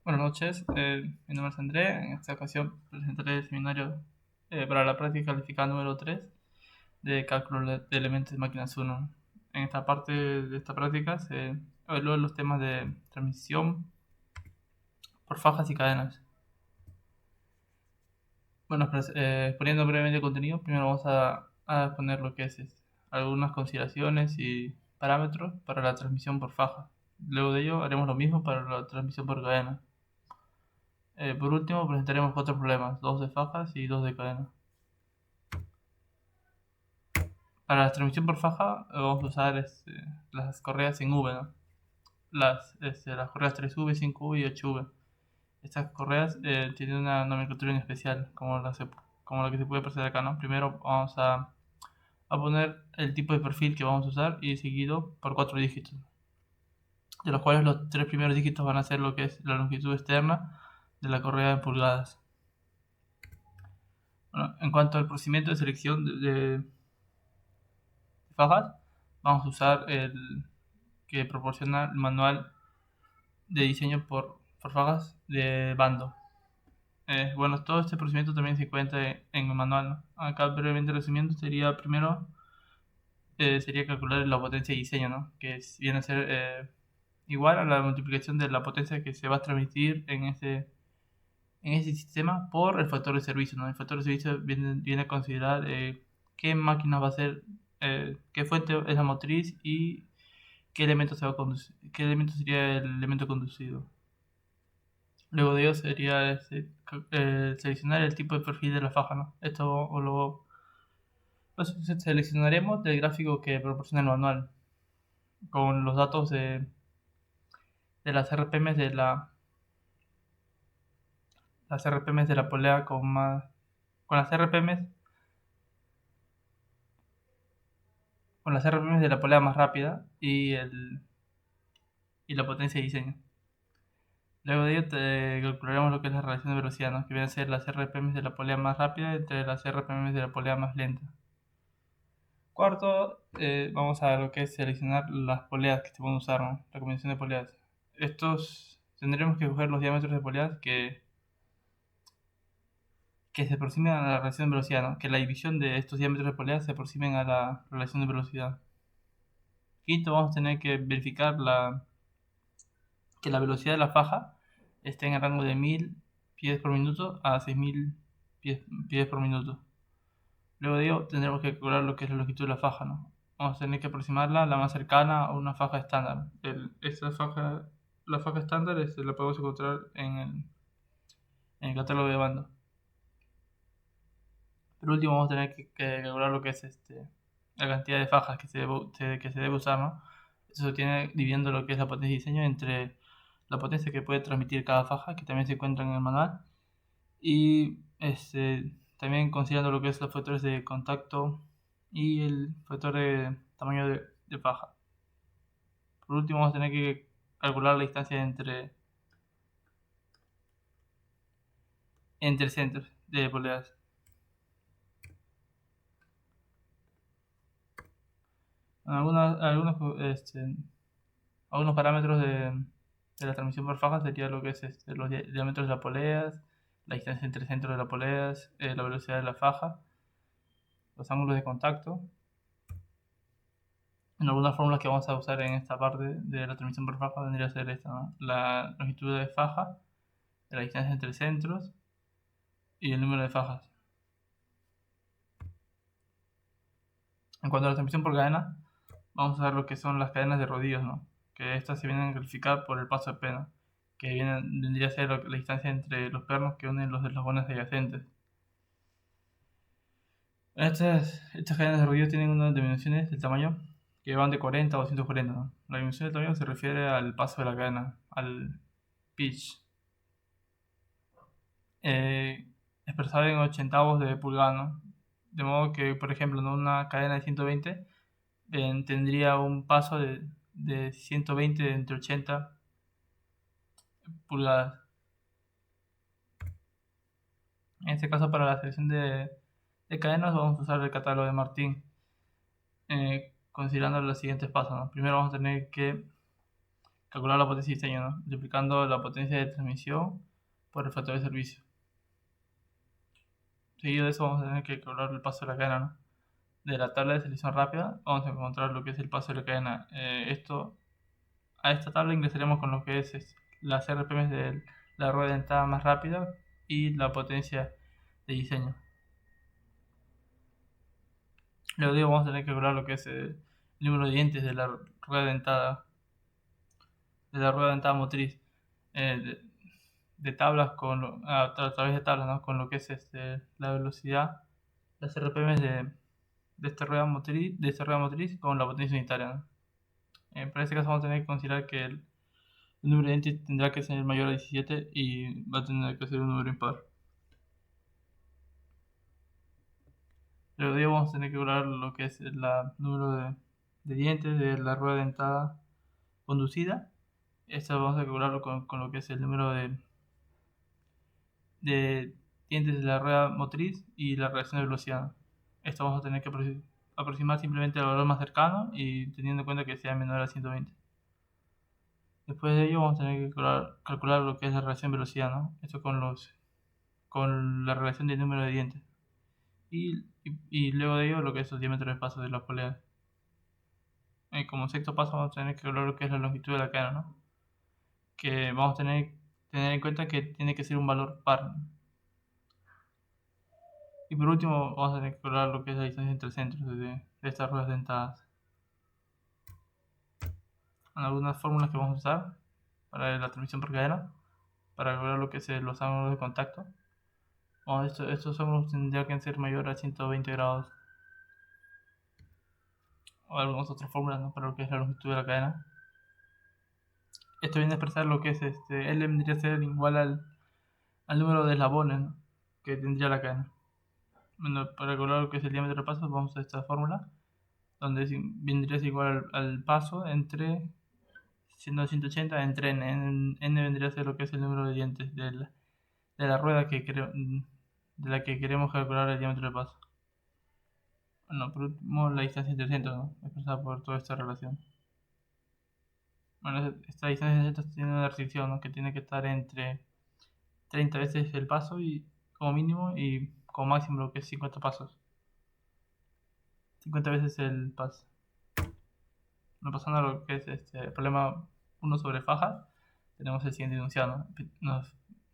Buenas noches, mi nombre es André. En esta ocasión presentaré el seminario para la práctica calificada número 3 de cálculo de elementos de máquinas 1. En esta parte de esta práctica se evalúan los temas de transmisión por fajas y cadenas. Bueno, exponiendo brevemente el contenido, primero vamos a exponer lo que es algunas consideraciones y parámetros para la transmisión por faja. Luego de ello haremos lo mismo para la transmisión por cadena. Por último, presentaremos cuatro problemas, dos de fajas y dos de cadena. Para la transmisión por faja vamos a usar las correas en V, ¿no? Las correas 3V, 5V y 8V. Estas correas tienen una nomenclatura en especial, como la que se puede apreciar acá, ¿no? Primero vamos a poner el tipo de perfil que vamos a usar y seguido por cuatro dígitos, de los cuales los tres primeros dígitos van a ser lo que es la longitud externa de la correa en pulgadas. Bueno, en cuanto al procedimiento de selección de fajas, vamos a usar el que proporciona el manual de diseño por fajas de bando. Bueno, todo este procedimiento también se encuentra en el manual, ¿no? Acá brevemente resumiendo, sería calcular la potencia de diseño, ¿no? Viene a ser igual a la multiplicación de la potencia que se va a transmitir en ese sistema por el factor de servicio, ¿no? El factor de servicio viene a considerar qué máquina va a ser, qué fuente es la motriz y qué elemento se va a conducir, qué elemento sería el elemento conducido. Luego de ello sería seleccionar el tipo de perfil de la faja, ¿no? Esto lo seleccionaremos del gráfico que proporciona el manual, con los datos de las RPMs de la polea con las RPMs, con las RPMs de la polea más rápida y la potencia de diseño. Luego de ello calcularemos lo que es la relación de velocidad, ¿no? Que vienen a ser las RPMs de la polea más rápida entre las RPMs de la polea más lenta. Cuarto, vamos a lo que es seleccionar las poleas que se pueden usar, ¿no? La combinación de poleas. Tendremos que coger los diámetros de poleas que se aproximen a la relación de velocidad, ¿no? Que la división de estos diámetros de poleas se aproximen a la relación de velocidad. Quinto, vamos a tener que verificar que la velocidad de la faja esté en el rango de 1000 pies por minuto a 6000 pies por minuto. Luego de ello tendremos que calcular lo que es la longitud de la faja, ¿no? Vamos a tener que aproximarla la más cercana a una faja estándar. La faja estándar la podemos encontrar en el catálogo de banda. Por último vamos a tener que calcular lo que es la cantidad de fajas que se debe usar, ¿no? Eso se obtiene dividiendo lo que es la potencia de diseño entre la potencia que puede transmitir cada faja, que también se encuentra en el manual, y también considerando lo que es los factores de contacto y el factor de tamaño de faja. Por último vamos a tener que calcular la distancia entre centros de poleas. Algunos parámetros de la transmisión por faja sería lo que es los diámetros de las poleas, la distancia entre centros de las poleas, la velocidad de la faja, los ángulos de contacto. En algunas fórmulas que vamos a usar en esta parte de la transmisión por faja vendría a ser esta, ¿no? La longitud de faja, la distancia entre centros y el número de fajas. En cuanto a la transmisión por cadena, vamos a ver lo que son las cadenas de rodillos, ¿no? Que estas se vienen a calificar por el paso de pena, que vendría a ser la distancia entre los pernos que unen los eslabones adyacentes. Estas cadenas de rodillos tienen unas dimensiones del tamaño que van de 40 a 240, ¿no? La dimensión del tamaño se refiere al paso de la cadena, al pitch, eh, expresado en ochentavos de pulgada, ¿no? De modo que, por ejemplo, ¿no? Una cadena de 120 tendría un paso de 120 entre 80 pulgadas. En este caso, para la selección de cadenas, vamos a usar el catálogo de Martín, considerando los siguientes pasos, ¿no? Primero vamos a tener que calcular la potencia de diseño, ¿no? Multiplicando la potencia de transmisión por el factor de servicio. Seguido de eso vamos a tener que calcular el paso de la cadena, ¿no? De la tabla de selección rápida vamos a encontrar lo que es el paso de la cadena. A esta tabla ingresaremos con lo que es las RPM de la rueda dentada más rápida y la potencia de diseño. Luego vamos a tener que calcular lo que es el número de dientes de la rueda dentada, motriz, de tablas a través de tablas, ¿no? Con lo que es la velocidad, las RPM de esta rueda motriz con la potencia unitaria, ¿no? Para este caso vamos a tener que considerar que el número de dientes tendrá que ser mayor a 17 y va a tener que ser un número impar. Luego vamos a tener que calcular lo que es el número de dientes de la rueda dentada conducida. Esto vamos a calcularlo con lo que es el número de dientes de la rueda motriz y la relación de velocidad. Esto vamos a tener que aproximar simplemente el valor más cercano y teniendo en cuenta que sea menor a 120. Después de ello vamos a tener que calcular lo que es la relación velocidad, ¿no? Esto con la relación del número de dientes. Y luego de ello lo que es el diámetro de paso de la polea. Como sexto paso vamos a tener que calcular lo que es la longitud de la cadena, ¿no? Que vamos a tener en cuenta que tiene que ser un valor par. Y por último vamos a tener que calcular lo que es la distancia entre centros de estas ruedas dentadas. Algunas fórmulas que vamos a usar para la transmisión por cadena, para calcular lo que es los ángulos de contacto. Bueno, estos ángulos tendrían que ser mayores a 120 grados. O algunas otras fórmulas, ¿no? Para lo que es la longitud de la cadena. Esto viene a expresar lo que es L vendría a ser igual al número de eslabones, ¿no? Que tendría la cadena. Bueno, para calcular lo que es el diámetro de paso vamos a esta fórmula, donde vendría a ser igual al paso entre 180 entre n vendría a ser lo que es el número de dientes de la rueda de la que queremos calcular el diámetro de paso. Bueno, por último la distancia entre centros, ¿no? Expresada por toda esta relación. Bueno, esta distancia entre centros tiene una restricción, ¿no? Que tiene que estar entre 30 veces el paso y como mínimo y como máximo lo que es 50 pasos. 50 veces el paso. No pasando a lo que es el problema 1 sobre fajas, tenemos el siguiente enunciado, ¿no?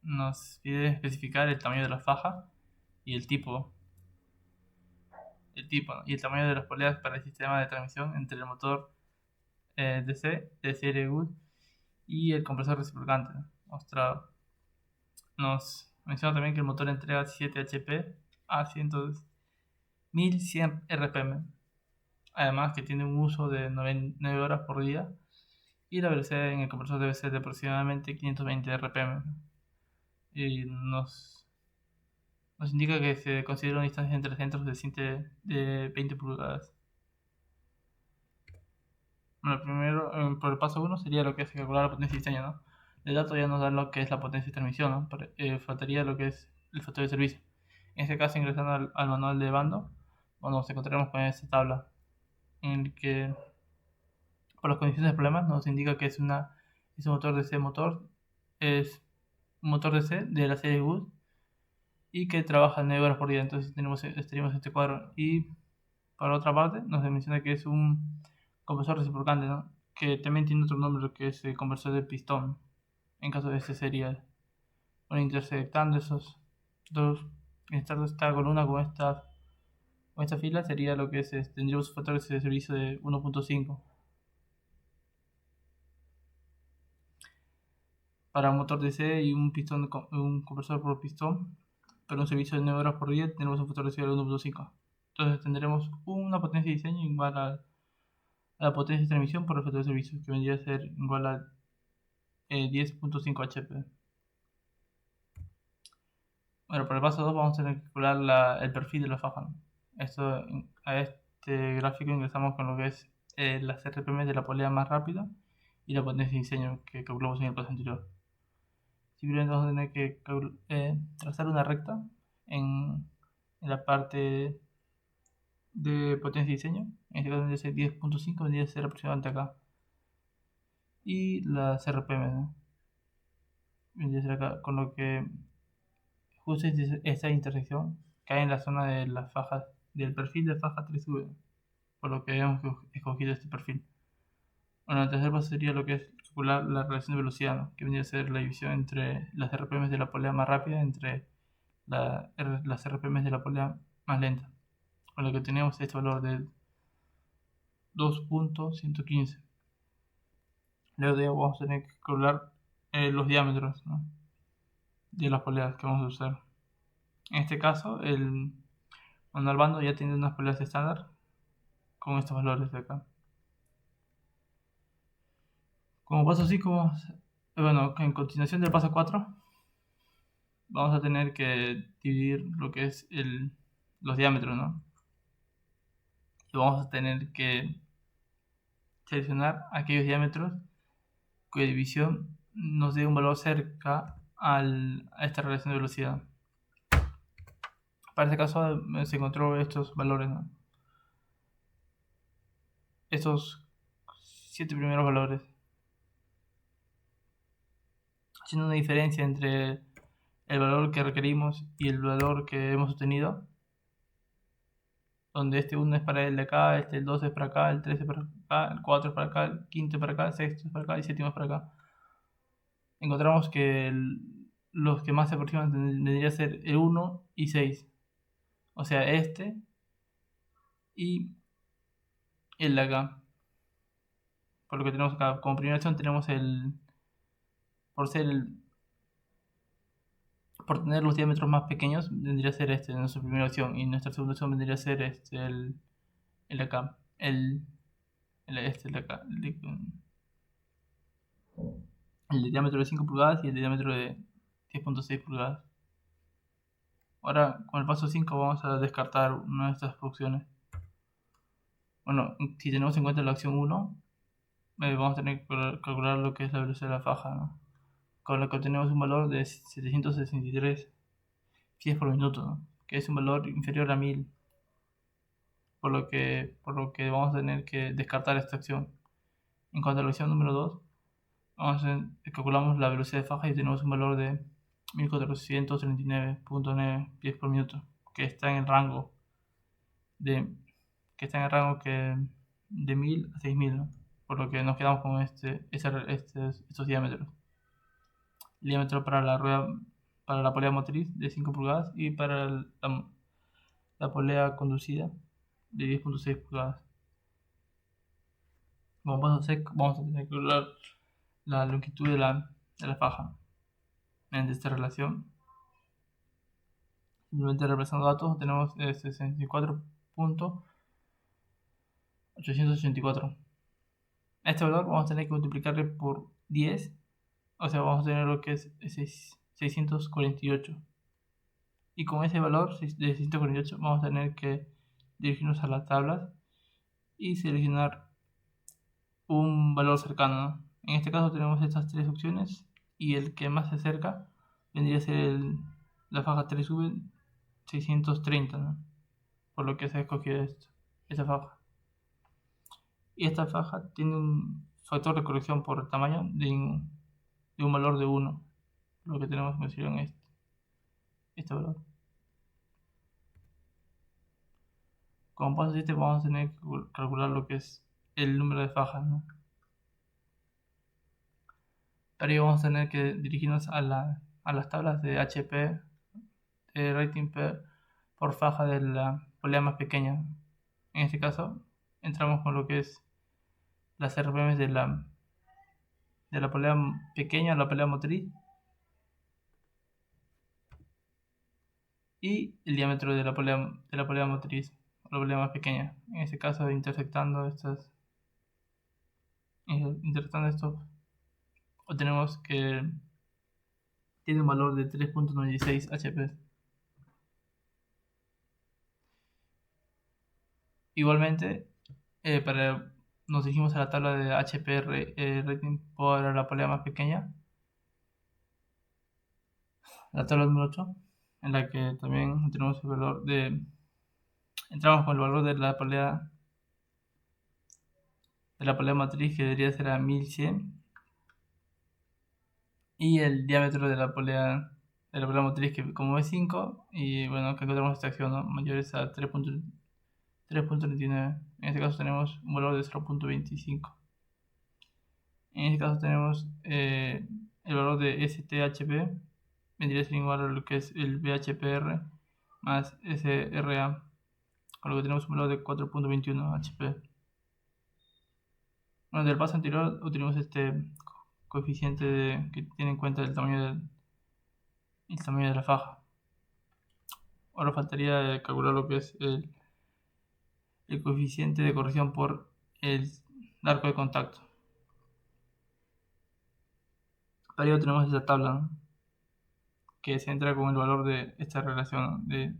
Nos pide especificar el tamaño de la faja y el tipo, ¿no? Y el tamaño de las poleas para el sistema de transmisión entre el motor DC de serie Good y el compresor reciprocante, ¿no? Nos menciona también que el motor entrega 7 HP a 1100 RPM. Además que tiene un uso de 9 horas por día y la velocidad en el compresor debe ser de aproximadamente 520 RPM. Y nos indica que se considera una distancia entre centros de cinta de 20 pulgadas. Bueno, primero, por el paso 1 sería lo que es calcular la potencia de diseño, ¿no? El dato ya nos da lo que es la potencia de transmisión, ¿no? Faltaría lo que es el factor de servicio. En este caso, ingresando al manual de bando, nos encontraremos con esta tabla en el que por las condiciones de problemas nos indica que es un motor DC es un motor DC de la serie Good y que trabaja 9 horas por día. Entonces estaríamos este cuadro. Y por otra parte nos menciona que es un compresor reciprocante, ¿no? Que también tiene otro nombre, que es el compresor de pistón. En caso de este sería intersectando esos dos, esta columna con esta fila sería lo que tendríamos factores de servicio de 1.5 para un motor DC y un compresor por pistón. Para un servicio de 9 horas por día tenemos un factor de servicio de 1.5. Entonces tendremos una potencia de diseño igual a la potencia de transmisión por el factor de servicio, que vendría a ser igual a 10.5 HP. Bueno, para el paso 2 vamos a tener que calcular el perfil de la faja, ¿no? A este gráfico ingresamos con lo que es las RPM de la polea más rápida y la potencia de diseño que calculamos en el paso anterior. Simplemente vamos a tener que trazar una recta en la parte de potencia de diseño. En este caso vendría a ser 10.5, vendría a ser aproximadamente acá. y las RPM, ¿no? Vendría a ser acá, con lo que justo esta intersección cae en la zona de las fajas, del perfil de faja 3V, por lo que hemos escogido este perfil. Bueno, el tercer paso sería lo que es calcular la relación de velocidad, ¿no? Que vendría a ser la división entre las RPM de la polea más rápida entre las RPM de la polea más lenta, con lo que tenemos este valor de 2.115. Luego de ahí vamos a tener que calcular los diámetros, ¿no?, de las poleas que vamos a usar. En este caso, el manual bando ya tiene unas poleas estándar con estos valores de acá. Como paso 5, bueno, en continuación del paso 4, vamos a tener que dividir lo que es los diámetros, ¿no? Y vamos a tener que seleccionar aquellos diámetros cuya división nos dé un valor cerca a esta relación de velocidad. Para este caso se encontró estos valores, ¿no? Estos 7 primeros valores, haciendo una diferencia entre el valor que requerimos y el valor que hemos obtenido, donde este 1 es para el de acá, el 2 es para acá, el 3 es para acá, el 4 es para acá, el quinto es para acá, el sexto es para acá y el séptimo es para acá. Encontramos que los que más se aproximan tendría a ser el 1 y 6, o sea, este y el de acá. Por lo que tenemos acá, como primera opción tenemos por tener los diámetros más pequeños, vendría a ser este, nuestra primera opción, y nuestra segunda opción vendría a ser el de acá, el de acá, el de diámetro de 5 pulgadas y el de diámetro de 10.6 pulgadas. Ahora, con el paso 5 vamos a descartar una de estas opciones. Bueno, si tenemos en cuenta la opción 1, vamos a tener que calcular lo que es la velocidad de la faja, ¿no?, con lo que obtenemos un valor de 763 pies por minuto, ¿no?, que es un valor inferior a 1000, por lo que vamos a tener que descartar esta opción. En cuanto a la opción número 2, calculamos la velocidad de faja y tenemos un valor de 1439.9 pies por minuto, que está en el rango de 1000 a 6000, ¿no?, por lo que nos quedamos con estos diámetros. El diámetro para la rueda, para la polea motriz de 5 pulgadas y para la polea conducida de 10.6 pulgadas. Como paso 6 vamos a tener que calcular la longitud de la faja mediante esta relación. Simplemente reemplazando datos tenemos 64.884. Este valor vamos a tener que multiplicarle por 10, o sea, vamos a tener lo que es 648. Y con ese valor de 648 vamos a tener que dirigirnos a las tablas y seleccionar un valor cercano, ¿no? En este caso tenemos estas tres opciones y el que más se acerca vendría a ser la faja 3V 630, ¿no?, por lo que se ha escogido esta faja. Y esta faja tiene un factor de corrección por tamaño de un valor de 1, lo que tenemos que medir en este valor. Como paso 7 vamos a tener que calcular lo que es el número de fajas, ¿no? Para ello vamos a tener que dirigirnos a las tablas de HP, de rating por faja de la polea más pequeña. En este caso entramos con lo que es las RPM de la polea pequeña, la polea motriz, y el diámetro de la polea motriz, la polea más pequeña. En este caso intersectando estos, obtenemos que tiene un valor de 3.96 HP. Igualmente, nos dirigimos a la tabla de HP rating por la polea más pequeña, la tabla número 8, en la que también tenemos el valor entramos con el valor de la polea matriz, que debería ser a 1100, y el diámetro de la polea motriz, que como es 5, y bueno, que encontramos esta acción, ¿no? Mayores a 3.39. En este caso tenemos un valor de 0.25. En este caso tenemos el valor de STHP, vendría a ser igual a lo que es el BHPR más SRA, con lo que tenemos un valor de 4.21 HP. Bueno, del paso anterior utilizamos este coeficiente que tiene en cuenta el tamaño de la faja. Ahora faltaría calcular lo que es el coeficiente de corrección por el arco de contacto. Para ello tenemos esta tabla, ¿no? Que se entra con el valor de esta relación, ¿no? De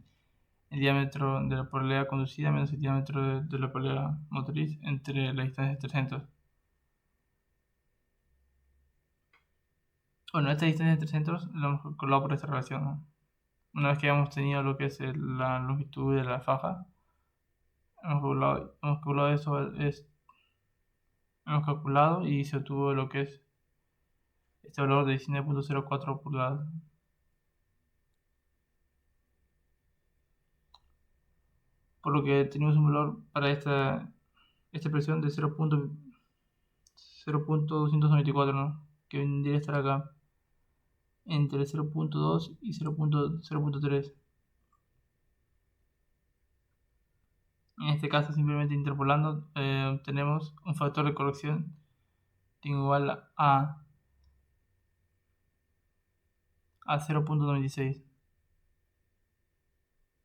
el diámetro de la polea conducida menos el diámetro de la polea motriz entre la distancia entre centros. Bueno, esta distancia entre centros la hemos calculado por esta relación, ¿no? Una vez que hayamos tenido lo que es la longitud de la faja, hemos calculado y se obtuvo lo que es este valor de 19.04 pulgadas. Por lo que tenemos un valor para esta expresión de 0.294, ¿no? Que vendría a estar acá entre 0.2 y 0.3. En este caso, simplemente interpolando, obtenemos un factor de corrección igual a 0.96.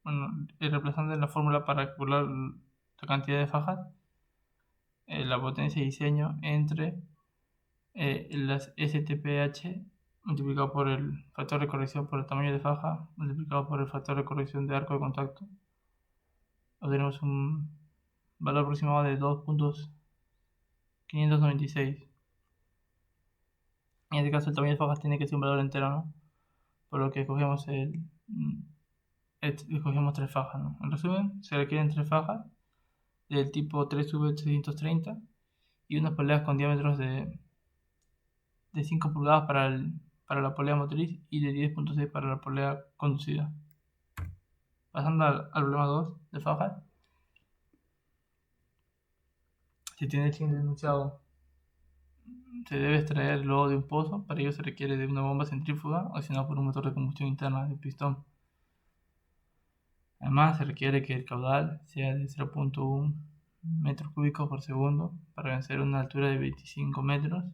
Bueno, reemplazando en la fórmula para calcular la cantidad de fajas, la potencia de diseño entre las STPH multiplicado por el factor de corrección por el tamaño de faja multiplicado por el factor de corrección de arco de contacto, obtenemos un valor aproximado de 2.596. En este caso el tamaño de fajas tiene que ser un valor entero, ¿no? Por lo que escogemos escogemos 3 fajas, ¿no? En resumen, se requieren 3 fajas del tipo 3V630 y unas poleas con diámetros de 5 pulgadas para la polea motriz y de 10.6 para la polea conducida. Pasando al problema 2 de fajas, si tiene el siguiente enunciado, se debe extraer el lodo de un pozo. Para ello se requiere de una bomba centrífuga accionada por un motor de combustión interna de pistón. Además, se requiere que el caudal sea de 0.1 metros cúbicos por segundo para vencer una altura de 25 metros,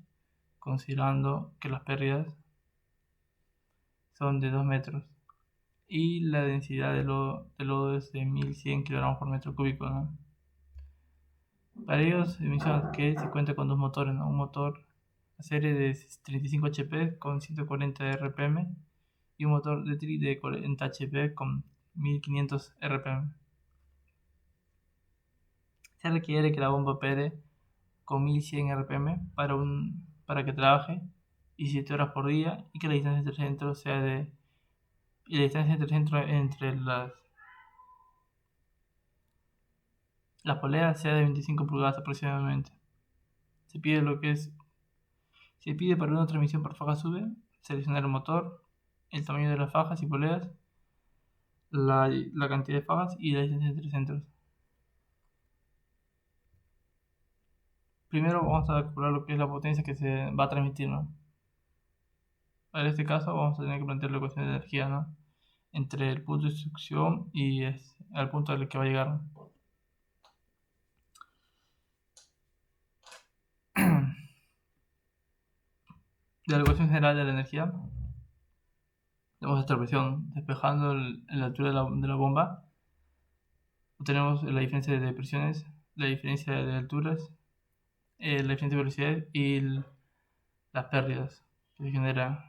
considerando que las pérdidas son de 2 metros y la densidad de lodo es de 1100 kg por metro cúbico, ¿no? Para ello se menciona que se cuenta con dos motores, ¿no? Un motor a serie de 35 HP con 140 RPM y un motor de tri de 40 HP con 1500 RPM. Se requiere que la bomba opere con 1100 RPM para que trabaje 17 horas por día y que la distancia entre centros entre las poleas sea de 25 pulgadas aproximadamente. Se pide para una transmisión por faja sube, seleccionar el motor, el tamaño de las fajas y poleas, la cantidad de fajas y la distancia entre centros. Primero vamos a calcular lo que es la potencia que se va a transmitir, ¿no? Para este caso vamos a tener que plantear la ecuación de energía, ¿no? Entre el punto de succión y al punto al que va a llegar. De la ecuación general de la energía, tenemos esta presión despejando la altura de la bomba. Obtenemos la diferencia de presiones, la diferencia de alturas, la diferencia de velocidad y las pérdidas que se genera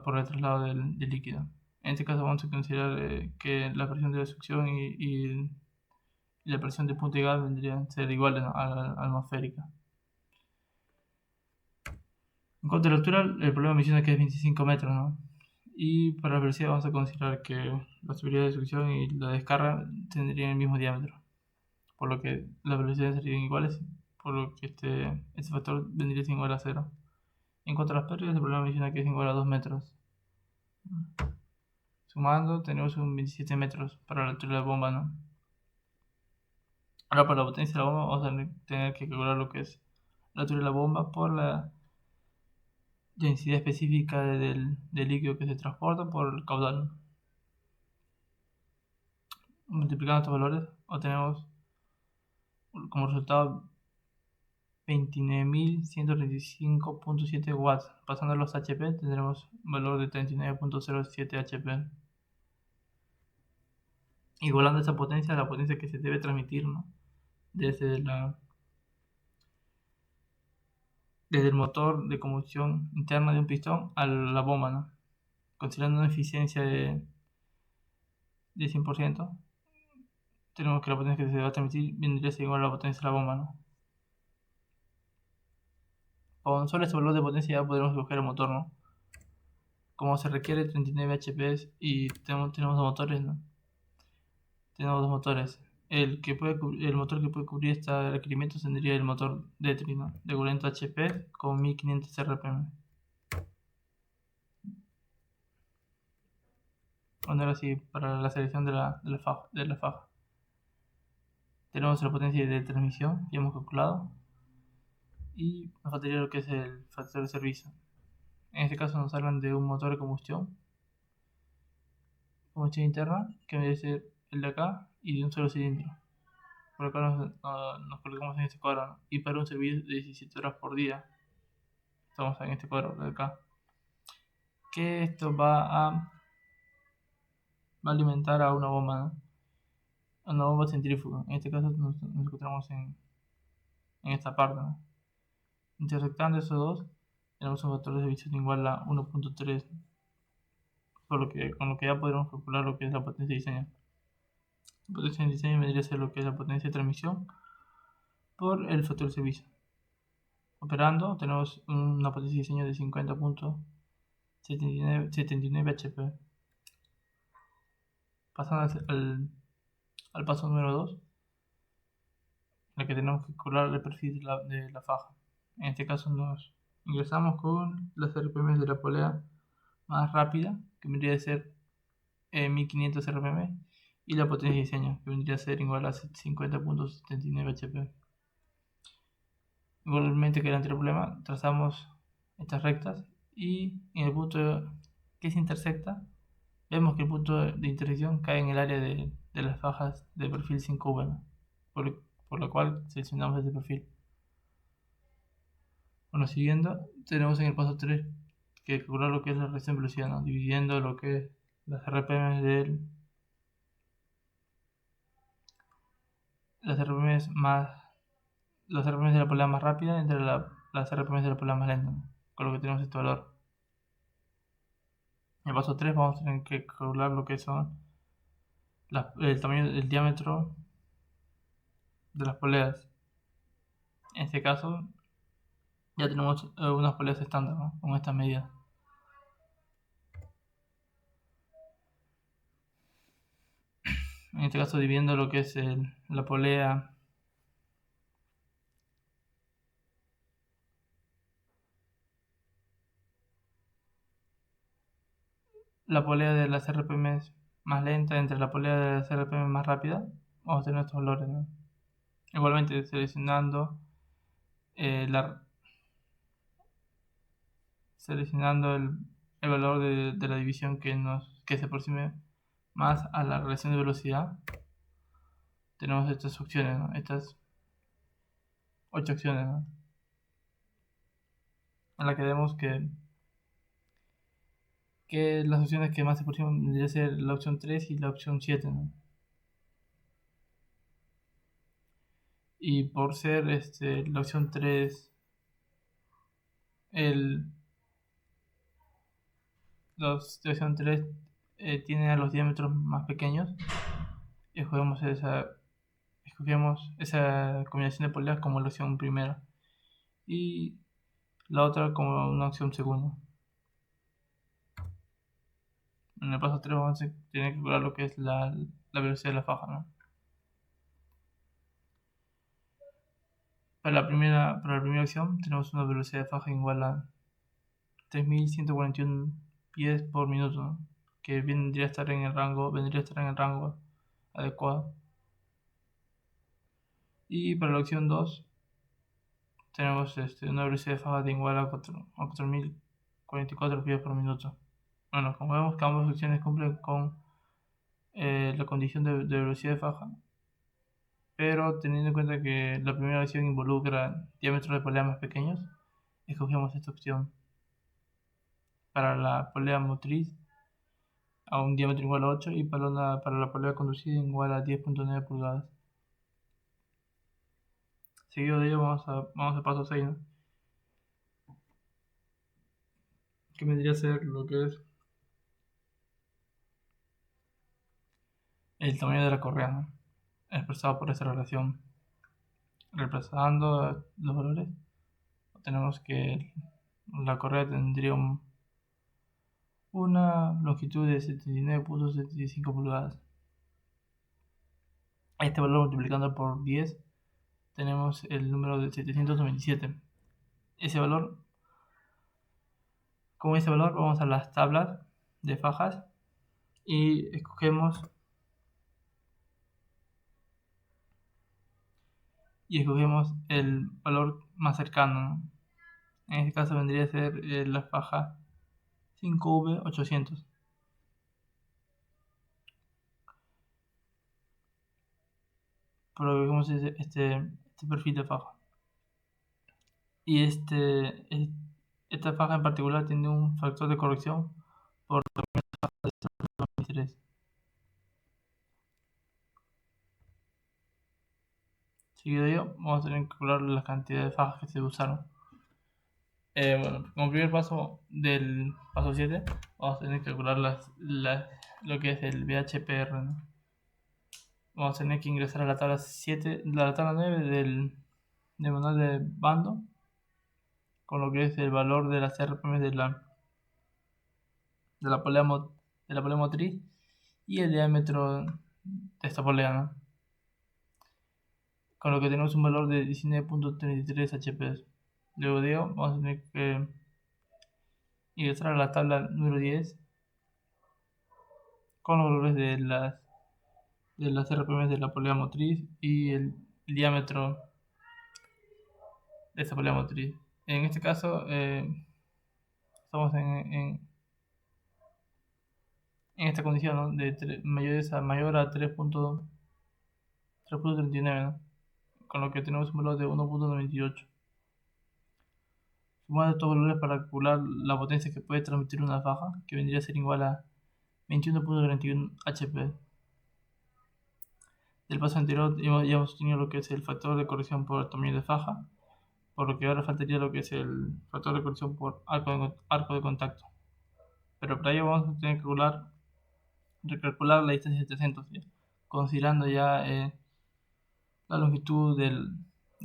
por el traslado del líquido. En este caso vamos a considerar que la presión de la succión y la presión de punto de gas vendrían a ser iguales, ¿no?, a la atmosférica. En cuanto a la altura, el problema menciona que es 25 metros, ¿no? Y para la velocidad vamos a considerar que la subida de succión y la descarga tendrían el mismo diámetro, por lo que las velocidades serían iguales, por lo que este factor vendría a ser igual a 0. En cuanto a las pérdidas, el problema menciona que es igual a 2 metros. Sumando, tenemos un 27 metros para la altura de la bomba, ¿no? Ahora, para la potencia de la bomba, vamos a tener que calcular lo que es la altura de la bomba por la densidad específica del líquido que se transporta por el caudal. Multiplicando estos valores, obtenemos como resultado 29.135.7 watts. Pasando a los HP, tendremos un valor de 39.07 HP. Igualando esa potencia a la potencia que se debe transmitir, ¿no? Desde el motor de combustión interna de un pistón a la bomba, ¿no? Considerando una eficiencia de 100%, tenemos que la potencia que se va a transmitir vendría a ser igual a la potencia de la bomba, ¿no? Con solo este valor de potencia ya podremos escoger el motor, ¿no? Como se requiere 39 HP y tenemos dos motores, ¿no? Tenemos dos motores. El motor que puede cubrir este requerimiento tendría el motor DETRI, ¿no? De 40 HP con 1500 RPM. Bueno, ahora sí, para la selección de la faja. Tenemos la potencia de transmisión que hemos calculado. Y nos faltaría lo que es el factor de servicio. En este caso nos hablan de un motor de combustión interna, que debe ser el de acá y de un solo cilindro. Por acá nos colocamos en este cuadro, ¿no? Y para un servicio de 17 horas por día. Estamos en este cuadro de acá. Que esto va a alimentar a una bomba, ¿no? A una bomba centrífuga. En este caso nos encontramos en esta parte, ¿no? Intersectando esos dos, tenemos un factor de servicio igual a 1.3, con lo que ya podremos calcular lo que es la potencia de diseño. La potencia de diseño vendría a ser lo que es la potencia de transmisión por el factor de servicio. Operando, tenemos una potencia de diseño de 50.79 HP. Pasando al paso número 2, en el que tenemos que calcular el perfil de la faja. En este caso nos ingresamos con las RPM de la polea más rápida, que vendría a ser 1500 RPM, y la potencia de diseño, que vendría a ser igual a 50.79 HP. Igualmente que el anterior problema, trazamos estas rectas y en el punto que se intersecta, vemos que el punto de intersección cae en el área de las fajas de perfil 5V, ¿no? por lo cual seleccionamos este perfil. Bueno, siguiendo, tenemos en el paso 3 que calcular lo que es la reacción de velocidad, ¿no? Dividiendo lo que es las RPM de la polea más rápida entre las RPM de la polea más lenta, ¿no? Con lo que tenemos este valor. En el paso 3 vamos a tener que calcular lo que son el tamaño, el diámetro de las poleas. En este caso ya tenemos unas poleas estándar, ¿no? Con estas medidas. En este caso dividiendo lo que es la polea de las RPM más lenta entre la polea de las RPM más rápida, vamos a tener estos valores, ¿no? Igualmente seleccionando el valor de la división que se aproxime más a la relación de velocidad. Tenemos estas opciones, ¿no? Estas 8 opciones, ¿no? En la que vemos que las opciones que más se aproximan vendría a ser la opción 3 y la opción 7, ¿no? Y por ser la opción 3 la opción 3 tiene a los diámetros más pequeños, escogemos esa combinación de poleas como la opción primera y la otra como una opción segunda. En el paso 3 vamos a tener que calcular lo que es la velocidad de la faja, ¿no? Para la primera opción tenemos una velocidad de faja igual a 3.141 pies por minuto, ¿no? Que vendría a estar en el rango adecuado. Y para la opción 2 tenemos una velocidad de faja de igual a 4.044 pies por minuto. Bueno, como vemos que ambas opciones cumplen con la condición de velocidad de faja, pero teniendo en cuenta que la primera opción involucra diámetros de polea más pequeños, escogemos esta opción. Para la polea motriz a un diámetro igual a 8 y para la polea conducida igual a 10.9 pulgadas. Seguido de ello vamos al paso 6, ¿no? Que vendría a ser lo que es el tamaño de la correa, ¿no? Expresado por esta relación. Reemplazando los valores, tenemos que la correa tendría una longitud de 79.75 pulgadas. Este valor multiplicando por 10 tenemos el número de 797. Con ese valor vamos a las tablas de fajas y escogemos el valor más cercano, ¿no? En este caso vendría a ser la faja 5V800. Probemos este perfil de faja. Y esta faja en particular tiene un factor de corrección por 3. Seguido de ello, vamos a tener que calcular la cantidad de fajas que se usaron. Bueno, como primer paso del paso 7, vamos a tener que calcular lo que es el VHPR, ¿no? Vamos a tener que ingresar a la tabla 9 del manual de bando, con lo que es el valor de las RPM de la polea motriz y el diámetro de esta polea, ¿no? Con lo que tenemos un valor de 19.33 HP. Luego de ello, vamos a tener que ingresar a la tabla número 10 con los valores de las RPM de la polea motriz y el diámetro de esta polea motriz. En este caso, estamos en esta condición, ¿no? De mayor a 3.39, ¿no? Con lo que tenemos un valor de 1.98. Sumando estos valores para calcular la potencia que puede transmitir una faja, que vendría a ser igual a 21.41 HP. Del paso anterior ya hemos tenido lo que es el factor de corrección por tamaño de faja, por lo que ahora faltaría lo que es el factor de corrección por arco de contacto. Pero para ello vamos a tener que recalcular la distancia de 300, ¿sí? Considerando ya la longitud de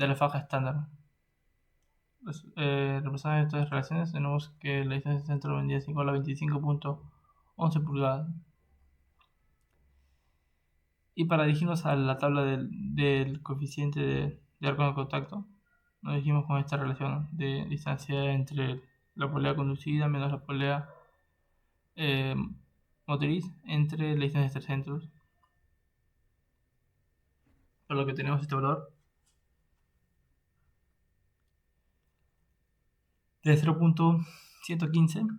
la faja estándar. Representando estas relaciones, tenemos que la distancia de centro vendría a igual a 25.11 pulgadas. Y para dirigirnos a la tabla del coeficiente de arco de contacto, nos dirigimos con esta relación de distancia entre la polea conducida menos la polea motriz entre la distancia de 300. Por lo que tenemos este valor de 0.115,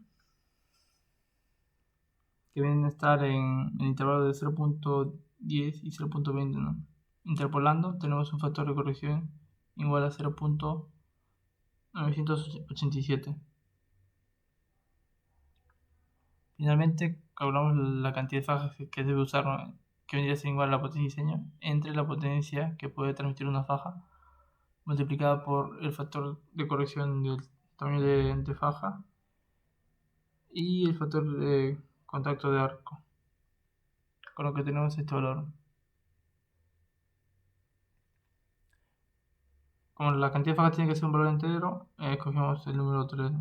que vienen a estar en el intervalo de 0.10 y 0.20, ¿no? Interpolando tenemos un factor de corrección igual a 0.987. Finalmente calculamos la cantidad de fajas que debe usar, ¿no? Que vendría a ser igual a la potencia de diseño entre la potencia que puede transmitir una faja multiplicada por el factor de corrección del tamaño de faja y el factor de contacto de arco, con lo que tenemos este valor. Como la cantidad de fajas tiene que ser un valor entero, escogemos el número 3.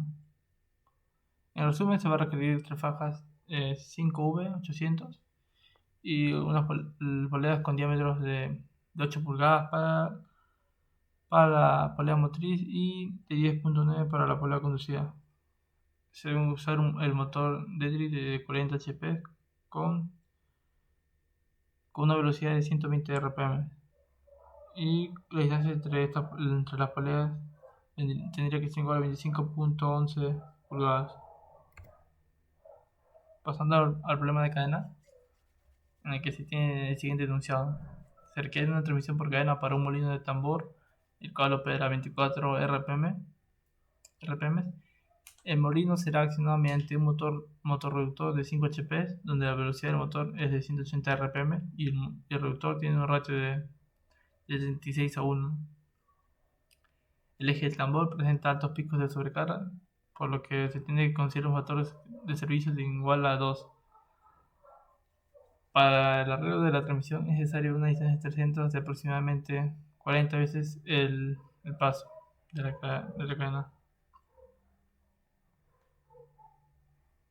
En resumen, se va a requerir 3 fajas 5V800 y unas poleas con diámetros de 8 pulgadas para la polea motriz y de 10.9 para la polea conducida. se debe usar el motor Dedrick de 40 HP con una velocidad de 120 RPM. Y la distancia entre las poleas tendría que ser igual a 25.11 pulgadas. Pasando al problema de cadena, en el que se tiene el siguiente enunciado. Se requiere una transmisión por cadena para un molino de tambor, el cual opera a 24 RPM. El molino será accionado mediante un motor reductor de 5 HP, donde la velocidad del motor es de 180 RPM y el reductor tiene un ratio de 36 a 1. El eje del tambor presenta altos picos de sobrecarga, por lo que se tiene que considerar un factor de servicio de igual a 2. Para el arreglo de la transmisión es necesaria una distancia de 300 de aproximadamente 40 veces el paso de la cadena.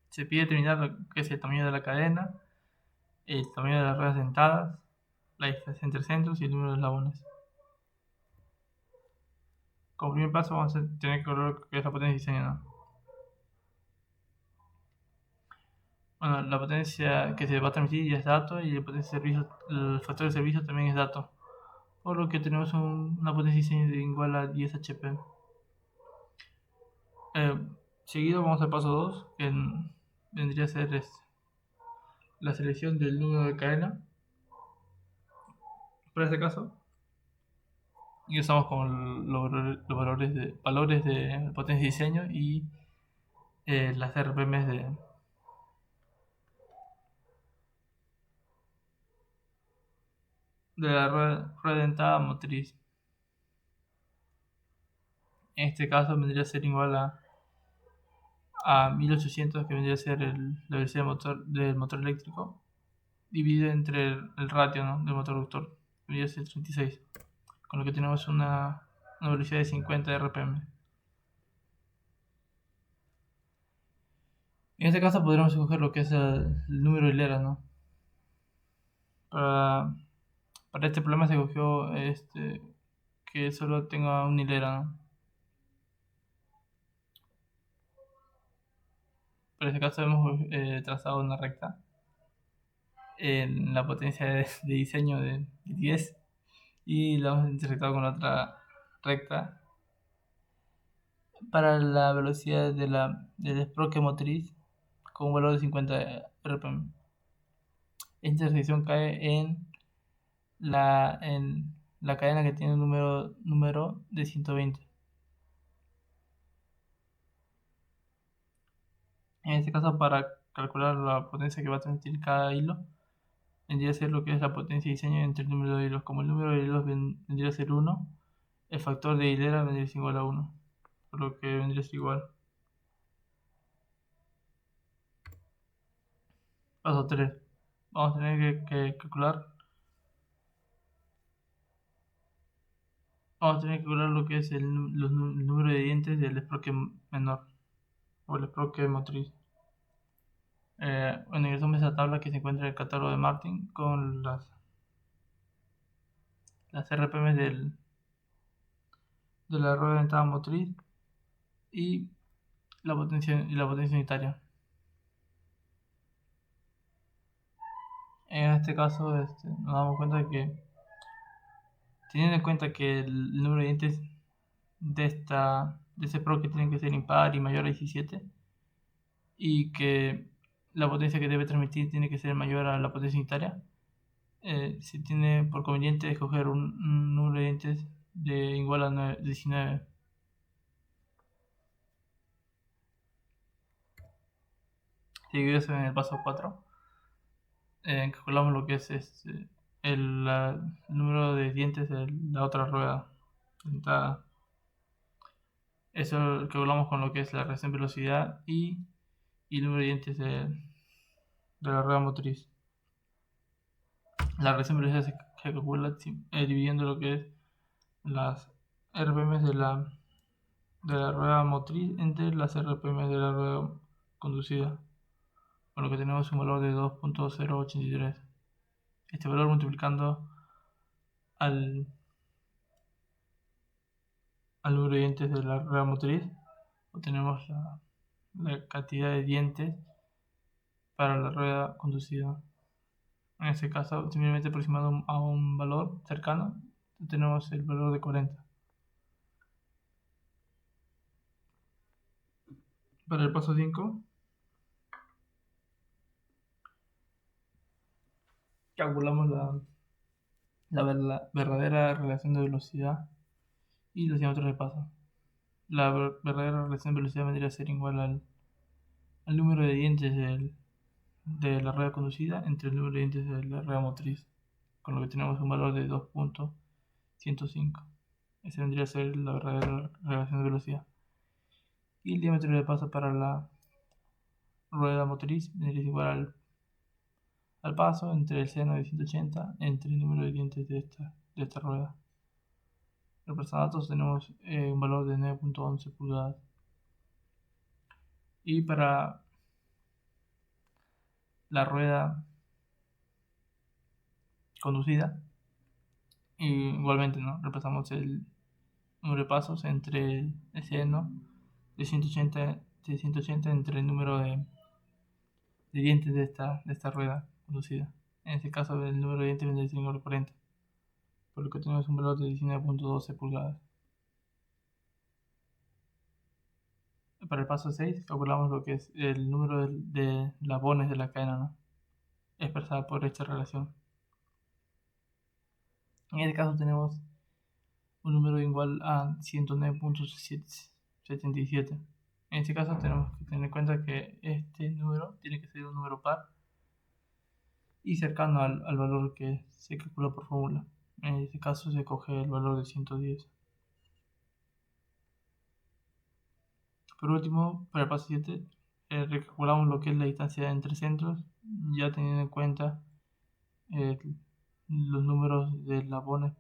Se pide determinar lo que es el tamaño de la cadena, el tamaño de las ruedas dentadas, la distancia entre centros y el número de eslabones. Como primer paso vamos a tener que ver lo que es la potencia de diseño, ¿no? Bueno, la potencia que se va a transmitir ya es dato y el factor de servicio también es dato. Por lo que tenemos una potencia de diseño igual a 10 HP. Seguido vamos al paso 2, que vendría a ser la selección del número de cadena. Para este caso, y usamos con los valores de potencia de diseño y las RPMs de la rueda dentada motriz. En este caso vendría a ser igual a 1800, que vendría a ser la velocidad del motor eléctrico, dividido entre el ratio, ¿no?, del motor reductor, que vendría a ser 36, con lo que tenemos una velocidad de 50 RPM. En este caso podremos escoger lo que es el número de hileras, ¿no? Para este problema se escogió que solo tenga una hilera, ¿no? Para este caso hemos trazado una recta en la potencia de diseño de 10 y la hemos intersectado con otra recta para la velocidad del desbloque motriz con un valor de 50 RPM. Esta intersección cae en la cadena que tiene un número de 120. En este caso, para calcular la potencia que va a transmitir cada hilo, vendría a ser lo que es la potencia de diseño entre el número de hilos. Como el número de hilos vendría a ser 1, el factor de hilera vendría a ser igual a 1, por lo que vendría a ser igual. Paso 3. Vamos a tener que calcular. Vamos a tener que calcular lo que es el número de dientes del desbloque menor o el desbloque motriz. Bueno, ingresamos a esa tabla que se encuentra en el catálogo de Martin con las RPM de la rueda dentada motriz y la potencia unitaria. En este caso nos damos cuenta de que, teniendo en cuenta que el número de dientes de ese proc que tiene que ser impar y mayor a 17, y que la potencia que debe transmitir tiene que ser mayor a la potencia unitaria, se tiene por conveniente escoger un número de dientes de igual a 19. Seguido eso, en el paso 4 calculamos lo que es el número de dientes de la otra rueda dentada. Eso lo calculamos con lo que es la reacción velocidad y el número de dientes de la rueda motriz. La reacción velocidad se calcula dividiendo lo que es las RPM de la rueda motriz entre las RPM de la rueda conducida, por lo que tenemos un valor de 2.083. Este valor multiplicando al número de dientes de la rueda motriz obtenemos la cantidad de dientes para la rueda conducida. En este caso, simplemente aproximado a un valor cercano, tenemos el valor de 40. Para el paso 5, calculamos la verdadera relación de velocidad y los diámetros de paso. La verdadera relación de velocidad vendría a ser igual al número de dientes de la rueda conducida entre el número de dientes de la rueda motriz, con lo que tenemos un valor de 2.105. Esa vendría a ser la verdadera relación de velocidad. Y el diámetro de paso para la rueda motriz vendría a ser igual al paso entre el seno de 180 entre el número de dientes de esta rueda. Representados datos tenemos un valor de 9.11 pulgadas. Y para la rueda conducida, igualmente, ¿no? Repasamos el número de pasos entre el seno de 180 entre el número de dientes de esta rueda conducida. En este caso, el número de dientes vendría a ser igual a 40, por lo que tenemos un valor de 19.12 pulgadas. Para el paso 6, calculamos lo que es el número de eslabones de la cadena, ¿no? Expresada por esta relación. En este caso tenemos un número igual a 109.77. En este caso tenemos que tener en cuenta que este número tiene que ser un número par y cercano al valor que se calcula por fórmula. En este caso se coge el valor de 110. Por último, para el paso 7, recalculamos lo que es la distancia entre centros, ya teniendo en cuenta eh, los números de eslabones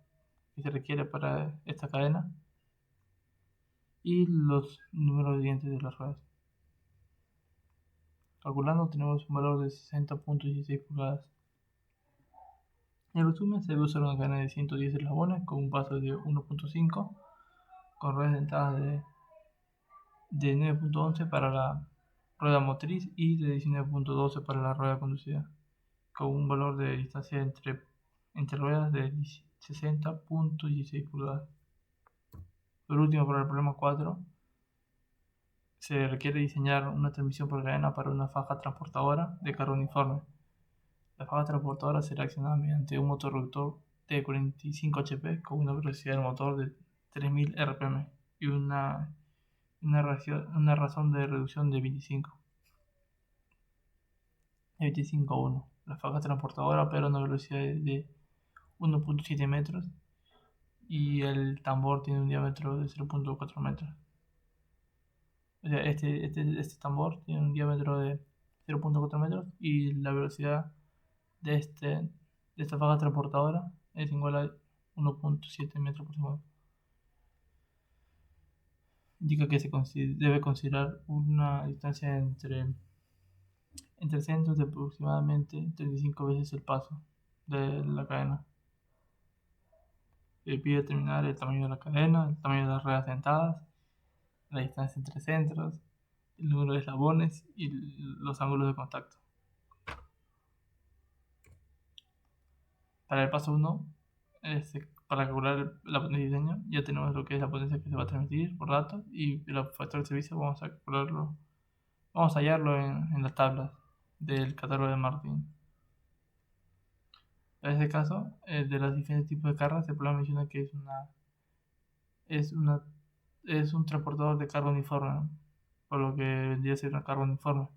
que se requiere para esta cadena y los números de dientes de las ruedas. Calculando tenemos un valor de 60.16 pulgadas. En resumen, se debe usar una cadena de 110 eslabones con un paso de 1.5 con ruedas dentadas de 9.11 para la rueda motriz y de 19.12 para la rueda conducida, con un valor de distancia entre ruedas de 60.16 pulgadas. Por último, para el problema 4, se requiere diseñar una transmisión por cadena para una faja transportadora de carga uniforme. La faja transportadora será accionada mediante un motor reductor de 45 HP con una velocidad del motor de 3000 RPM y una razón de reducción de 25,1. La faja transportadora opera a una velocidad de 1.7 metros y el tambor tiene un diámetro de 0.4 metros. O sea, este tambor tiene un diámetro de 0.4 metros y la velocidad de, de esta faja transportadora es igual a 1.7 metros por segundo. Indica que se debe considerar una distancia entre centros de aproximadamente 35 veces el paso de la cadena. Se pide determinar el tamaño de la cadena, el tamaño de las ruedas dentadas, la distancia entre centros, el número de eslabones y los ángulos de contacto. Para el paso 1, para calcular la potencia de diseño, ya tenemos lo que es la potencia que se va a transmitir por datos y el factor de servicio vamos a calcularlo, vamos a hallarlo en las tablas del catálogo de Martin. En este caso, de los diferentes tipos de cargas, el programa menciona que es un transportador de carga uniforme, ¿no? Por lo que vendría a ser una carga uniforme.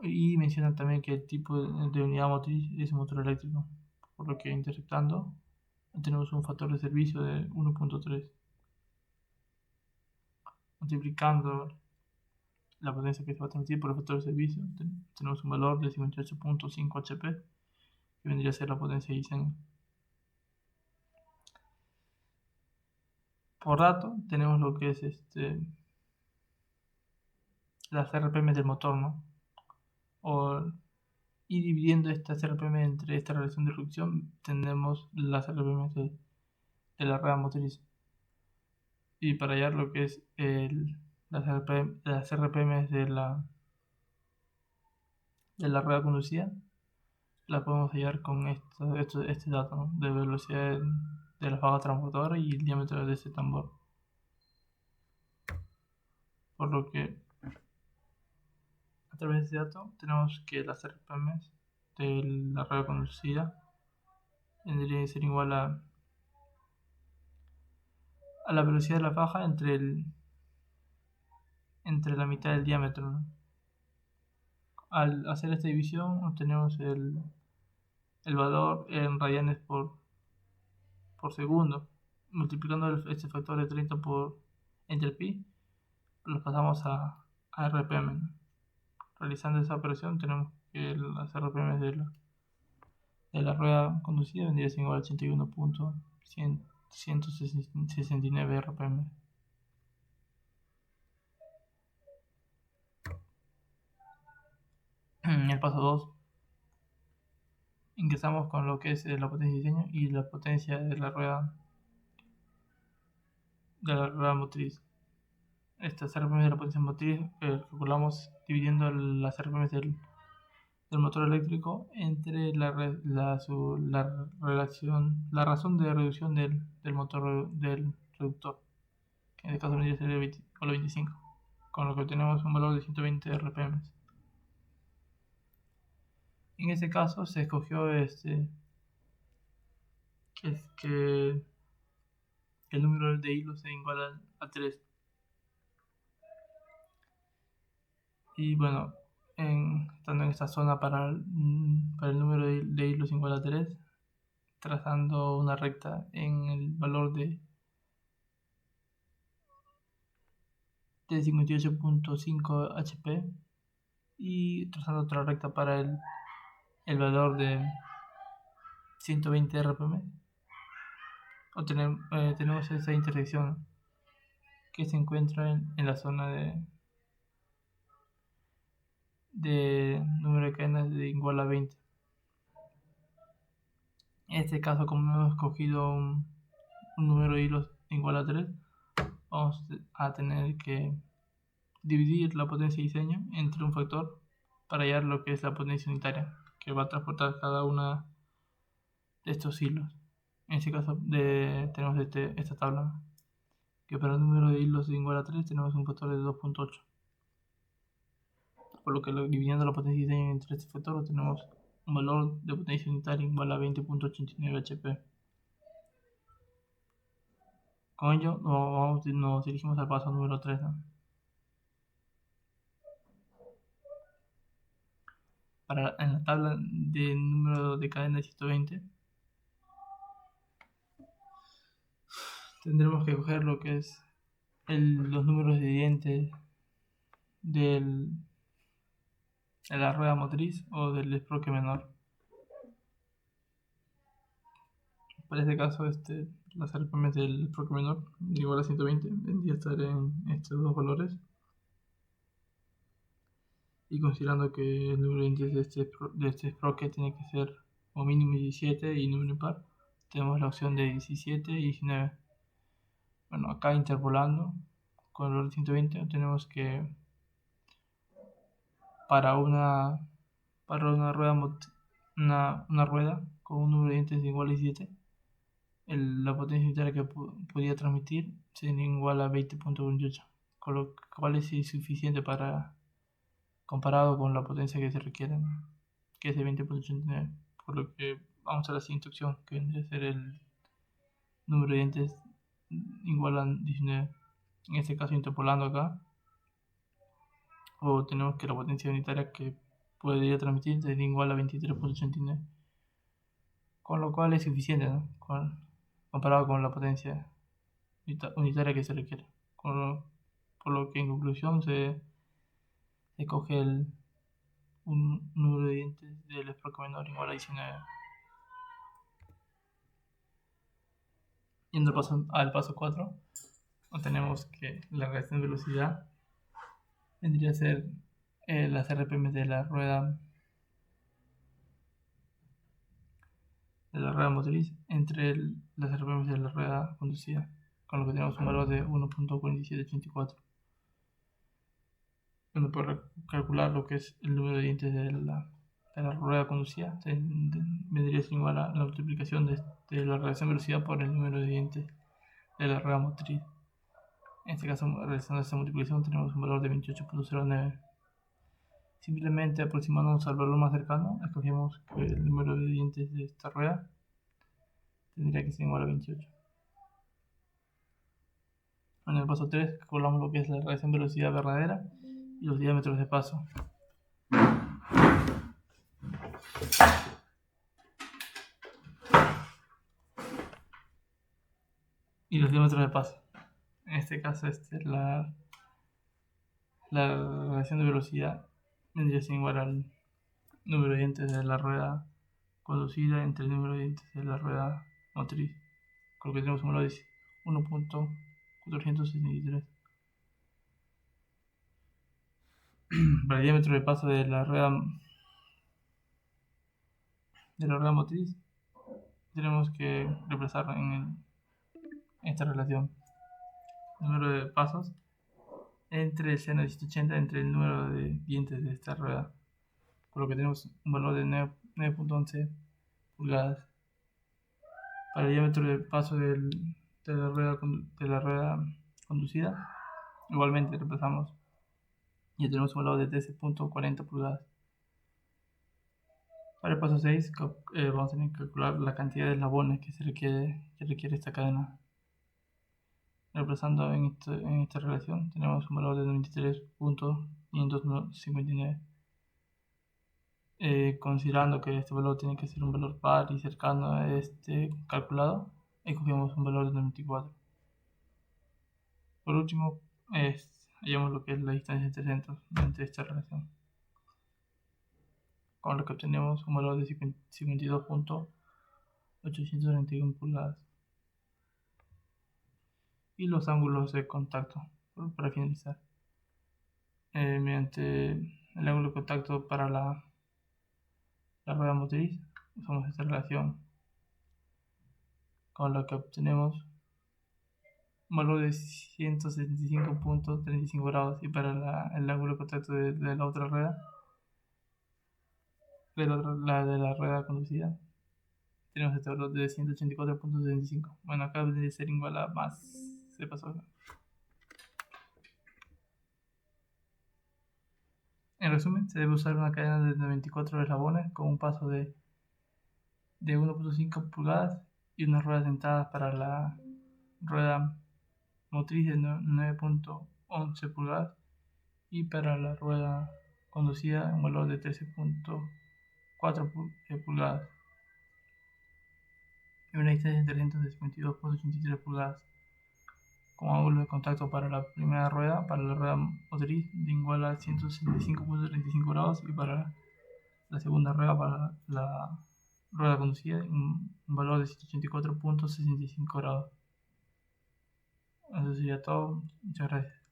Y menciona también que el tipo de unidad motriz es un motor eléctrico, por lo que intersectando tenemos un factor de servicio de 1.3. Multiplicando la potencia que se va a transmitir por el factor de servicio, tenemos un valor de 58.5 HP, que vendría a ser la potencia de diseño. Por dato, tenemos lo que es las RPM del motor, ¿no? Y dividiendo estas RPM entre esta relación de reducción, tenemos las RPM de la rueda motriz. Y para hallar lo que es las RPM de la rueda conducida, la podemos hallar con este dato, ¿no? De velocidad de la faja transportadora y el diámetro de ese tambor. Por lo que a través de este dato tenemos que las RPM de la rueda conducida tendría que ser igual a la velocidad de la faja entre la mitad del diámetro, ¿no? Al hacer esta división obtenemos el valor en radianes por segundo. Multiplicando este factor de 30 entre pi, lo pasamos a RPM, ¿no? Realizando esa operación tenemos que las RPM de la rueda conducida vendría siendo igual a 81.169 RPM. En el paso 2 ingresamos con lo que es la potencia de diseño y la potencia de la rueda motriz. Estas RPM de la potencia motriz calculamos dividiendo las RPM del motor eléctrico entre la razón de reducción del motor del reductor, que en este caso vendría a ser el 20 o el 25, con lo que tenemos un valor de 120 RPM. En este caso se escogió que el número de hilos sea igual a 3. Y bueno, estando en esta zona para el número de hilos igual a 3, trazando una recta en el valor de 58.5 HP y trazando otra recta para el valor de 120 RPM, tenemos esa intersección que se encuentra en la zona de número de cadenas de igual a 20. En este caso, como hemos escogido un número de hilos igual a 3, vamos a tener que dividir la potencia de diseño entre un factor para hallar lo que es la potencia unitaria que va a transportar cada una de estos hilos. En este caso tenemos esta tabla, que para el número de hilos igual a 3 tenemos un factor de 2.8, por lo que dividiendo la potencia de diseño entre este factor tenemos un valor de potencia unitaria igual a 20.89 HP. Con ello nos dirigimos al paso número 3, ¿no? En la tabla de número de cadena de 120 tendremos que coger lo que es los números de dientes de la rueda motriz o del esproque menor. Para este caso, las RPM del esproque menor igual a 120 vendría a estar en estos dos valores. Y considerando que el número de dientes de este esproque tiene que ser o mínimo 17 y número impar, tenemos la opción de 17 y 19. Bueno, acá interpolando con el valor de 120 tenemos que para una una rueda con un número de dientes igual a 17, la potencia unitaria que podía transmitir sería igual a 20.28, con lo cual es insuficiente comparado con la potencia que se requiere, ¿no? Que es de 20.89, por lo que vamos a la siguiente opción, que vendría a ser el número de dientes igual a 19. En este caso interpolando acá, o tenemos que la potencia unitaria que podría transmitir sería igual a 23.89, con lo cual es suficiente, ¿no? Comparado con la potencia unitaria que se requiere. Por lo que en conclusión se escoge un número de dientes del esproque menor igual a 19. Yendo al paso 4, obtenemos que la reacción de velocidad vendría a ser las RPM de la rueda motriz entre las RPM de la rueda conducida, con lo que tenemos un valor de 1.4784. Bueno, para calcular lo que es el número de dientes de la rueda conducida, vendría siendo igual a la multiplicación de la relación velocidad por el número de dientes de la rueda motriz. En este caso, realizando esta multiplicación, tenemos un valor de 28.09. Simplemente aproximándonos al valor más cercano, escogemos que el número de dientes de esta rueda tendría que ser igual a 28. En el paso 3 calculamos lo que es la relación velocidad verdadera y los diámetros de paso. En este caso, la relación de velocidad vendría siendo igual al número de dientes de la rueda conducida entre el número de dientes de la rueda motriz, con lo que tenemos un valor de 1.463. Para el diámetro de paso de la rueda motriz, tenemos que reemplazar en esta relación el número de pasos entre el seno de 180 entre el número de dientes de esta rueda, por lo que tenemos un valor de 9.11 pulgadas. Para el diámetro de paso de la rueda conducida, igualmente reemplazamos y tenemos un valor de 13.40 pulgadas. Para el paso 6 vamos a tener que calcular la cantidad de eslabones que requiere esta cadena. Reemplazando en esta relación tenemos un valor de 93.559. Considerando que este valor tiene que ser un valor par y cercano a este calculado, escogemos un valor de 94. Por último, hallamos lo que es la distancia entre centros entre esta relación, con lo que obtenemos un valor de 52.831 pulgadas. Y los ángulos de contacto, para finalizar. Mediante el ángulo de contacto para la rueda motriz, usamos esta relación, con la que obtenemos un valor de 175.35 grados, y para el ángulo de contacto de la otra rueda, la de la rueda conducida, tenemos este valor de 184.75. Bueno, acá debería ser igual a más, se pasó. En resumen, se debe usar una cadena de 94 eslabones con un paso de 1.5 pulgadas y unas ruedas dentadas para la rueda motriz de 9.11 pulgadas y para la rueda conducida un valor de 13.4 pulgadas y una distancia de 352.83 pulgadas, con ángulo de contacto para la primera rueda, para la rueda motriz de igual a 165.35 grados, y para la segunda rueda, para la rueda conducida, un valor de 184.65 grados. Eso sería todo. Muchas gracias.